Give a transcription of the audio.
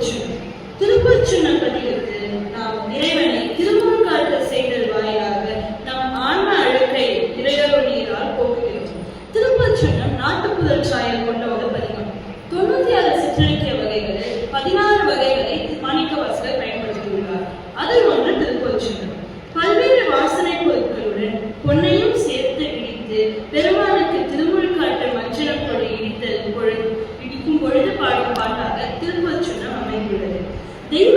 திருப்பொற்சுன்னம். திருப்பொற்சுன்னம் பதிவிற்கு நாம் இறைவனை திருமுழுக்காட்டு செய்தல் வாயிலாக நம் ஆன்ம அழுக்கை இறையருள் நீரால் போக்குகிறோம். திருப்பொற்சுன்னம் நாட்டுப்புதல் சாயல் கொண்ட ஒரு பதிகம். 96 சிற்றிலக்கிய வகைகளில் 16 வகைகளை மாணிக்கவாசகர் பயன்படுத்தியுள்ளார். அதில் ஒன்று திருப்பொற்சுன்னம். பல்வேறு வாசனை பொருட்களுடன் பொன்னையும் சேர்த்து இடித்து பெருமானுக்கு திருமுழுக்காட்டு மஞ்சள் கொடி இடிக்கும் பொழுது பாடும் பாட்டாக திருப்பொற்சுன்னம் அமைந்துள்ளது. தெய்வ